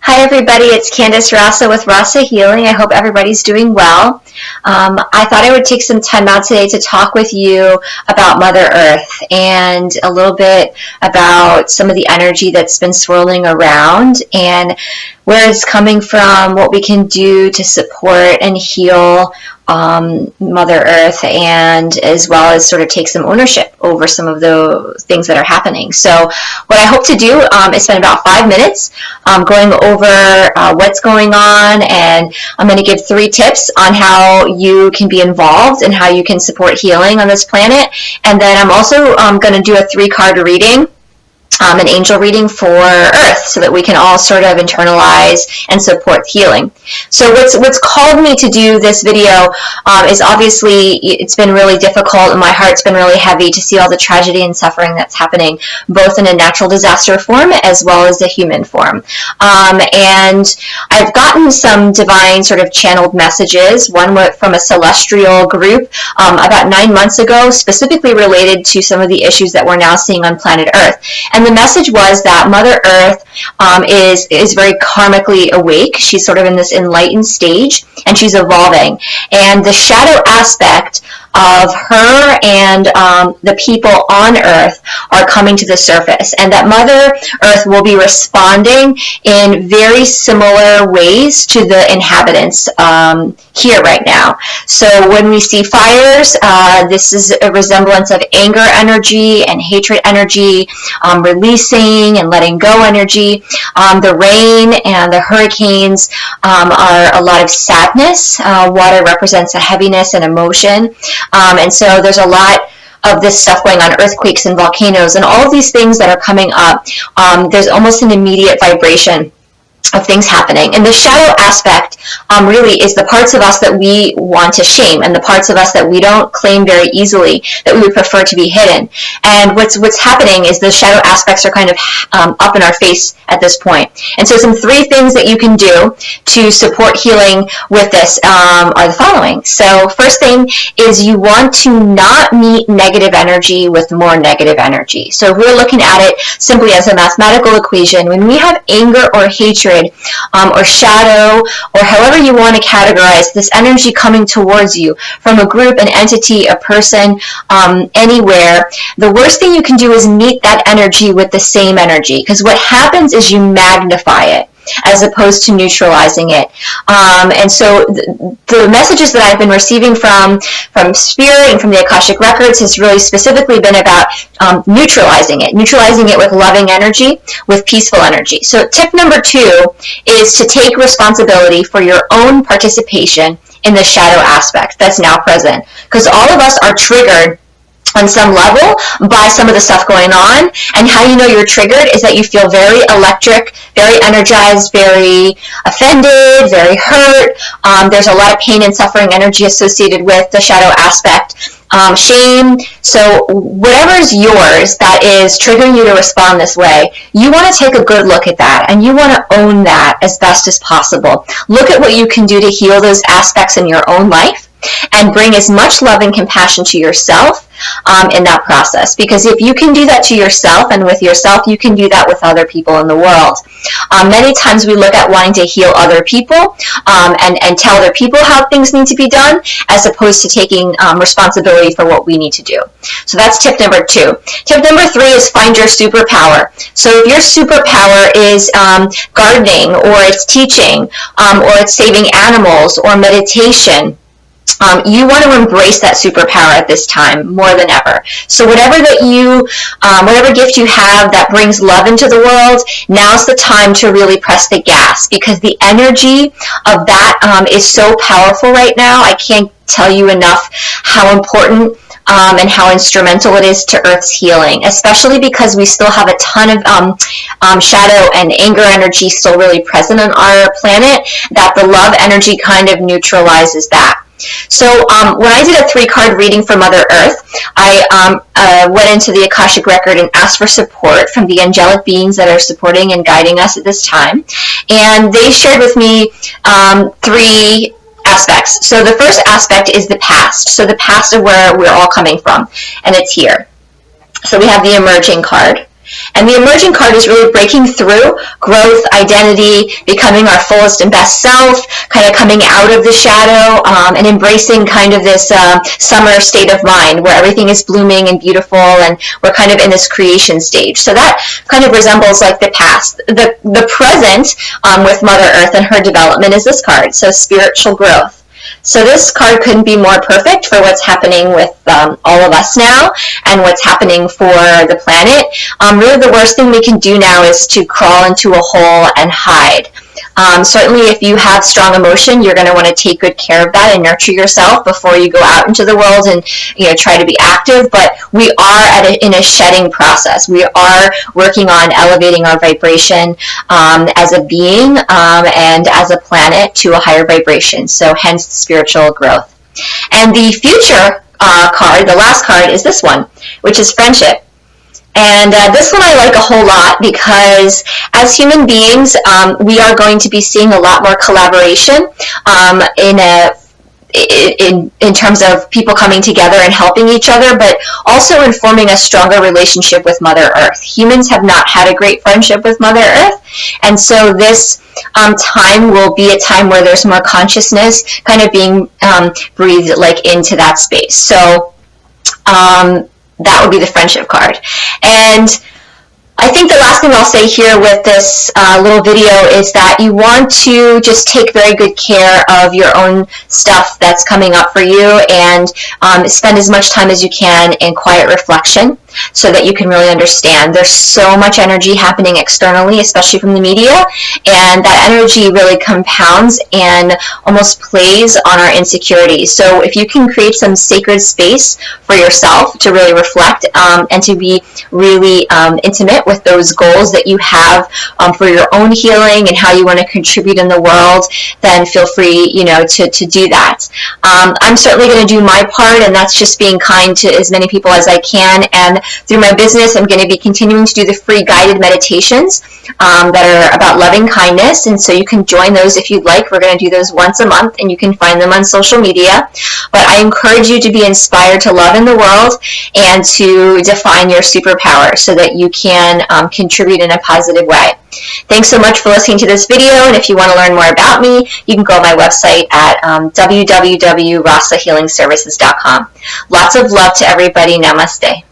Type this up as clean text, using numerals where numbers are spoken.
Hi everybody, it's Candace Rasa with Rasa Healing. I hope everybody's doing well. I thought I would take some time out today to talk with you about Mother Earth and a little bit about some of the energy that's been swirling around and where it's coming from, what we can do to support and heal Mother Earth, and as well as sort of take some ownership over some of the things that are happening. So what I hope to do is spend about 5 minutes going over what's going on, and I'm going to give 3 tips on how you can be involved and how you can support healing on this planet. And then I'm also going to do a 3-card reading, an angel reading for Earth, so that we can all sort of internalize and support healing. So what's called me to do this video is obviously it's been really difficult, and my heart's been really heavy to see all the tragedy and suffering that's happening, both in a natural disaster form as well as the human form. And I've gotten some divine sort of channeled messages, one from a celestial group about 9 months ago, specifically related to some of the issues that we're now seeing on planet Earth. And the message was that Mother Earth is very karmically awake. She's sort of in this enlightened stage, and she's evolving. And the shadow aspect of her and the people on Earth are coming to the surface, and that Mother Earth will be responding in very similar ways to the inhabitants here right now. So when we see fires, this is a resemblance of anger energy and hatred energy, releasing and letting go energy. The rain and the hurricanes are a lot of sadness. Water represents a heaviness and emotion. And so there's a lot of this stuff going on, earthquakes and volcanoes and all of these things that are coming up. There's almost an immediate vibration of things happening. And the shadow aspect really is the parts of us that we want to shame, and the parts of us that we don't claim very easily, that we would prefer to be hidden. And what's happening is the shadow aspects are kind of up in our face at this point. And so some 3 things that you can do to support healing with this are the following. So first thing is you want to not meet negative energy with more negative energy. So if we're looking at it simply as a mathematical equation, when we have anger or hatred or shadow, or however you want to categorize this energy coming towards you from a group, an entity, a person, anywhere, the worst thing you can do is meet that energy with the same energy, because what happens is you magnify it as opposed to neutralizing it. And so the messages that I've been receiving from Spirit and from the Akashic Records has really specifically been about neutralizing it with loving energy, with peaceful energy. So tip number 2 is to take responsibility for your own participation in the shadow aspect that's now present, because all of us are triggered on some level by some of the stuff going on. And how you know you're triggered is that you feel very electric, very energized, very offended, very hurt. There's a lot of pain and suffering energy associated with the shadow aspect. Shame. So whatever is yours that is triggering you to respond this way, you want to take a good look at that, and you want to own that as best as possible. Look at what you can do to heal those aspects in your own life, and bring as much love and compassion to yourself in that process. Because if you can do that to yourself and with yourself, you can do that with other people in the world. Many times we look at wanting to heal other people and tell other people how things need to be done, as opposed to taking responsibility for what we need to do. So that's tip number 2. Tip number 3 is find your superpower. So if your superpower is gardening, or it's teaching, or it's saving animals, or meditation, you want to embrace that superpower at this time more than ever. So whatever gift you have that brings love into the world, now's the time to really press the gas, because the energy of that is so powerful right now. I can't tell you enough how important and how instrumental it is to Earth's healing, especially because we still have a ton of shadow and anger energy still really present on our planet, that the love energy kind of neutralizes that. So when I did a 3-card reading for Mother Earth, I went into the Akashic Record and asked for support from the angelic beings that are supporting and guiding us at this time. And they shared with me 3 aspects. So the first aspect is the past. So the past of where we're all coming from. And it's here. So we have the emerging card. And the emerging card is really breaking through, growth, identity, becoming our fullest and best self, kind of coming out of the shadow, and embracing kind of this summer state of mind where everything is blooming and beautiful, and we're kind of in this creation stage. So that kind of resembles like the past. The present with Mother Earth and her development is this card, so spiritual growth. So this card couldn't be more perfect for what's happening with all of us now and what's happening for the planet. Really the worst thing we can do now is to crawl into a hole and hide. Certainly if you have strong emotion, you're going to want to take good care of that and nurture yourself before you go out into the world and try to be active. But we are in a shedding process. We are working on elevating our vibration as a being and as a planet to a higher vibration. So hence the spiritual growth. And the future card, the last card, is this one, which is friendship. And this one I like a whole lot because as human beings, we are going to be seeing a lot more collaboration in terms of people coming together and helping each other, but also in forming a stronger relationship with Mother Earth. Humans have not had a great friendship with Mother Earth, and so this time will be a time where there's more consciousness kind of being breathed like into that space. So that would be the friendship card. And I think the last thing I'll say here with this little video is that you want to just take very good care of your own stuff that's coming up for you, and spend as much time as you can in quiet reflection so that you can really understand. There's so much energy happening externally, especially from the media, and that energy really compounds and almost plays on our insecurities. So if you can create some sacred space for yourself to really reflect and to be really intimate with those goals that you have for your own healing and how you want to contribute in the world, then feel free, to do that. I'm certainly going to do my part, and that's just being kind to as many people as I can. And through my business, I'm going to be continuing to do the free guided meditations that are about loving kindness, and so you can join those if you'd like. We're going to do those once a month, and you can find them on social media. But I encourage you to be inspired to love in the world and to define your superpower so that you can contribute in a positive way. Thanks so much for listening to this video, and if you want to learn more about me, you can go to my website at www.rasahealingservices.com. Lots of love to everybody. Namaste.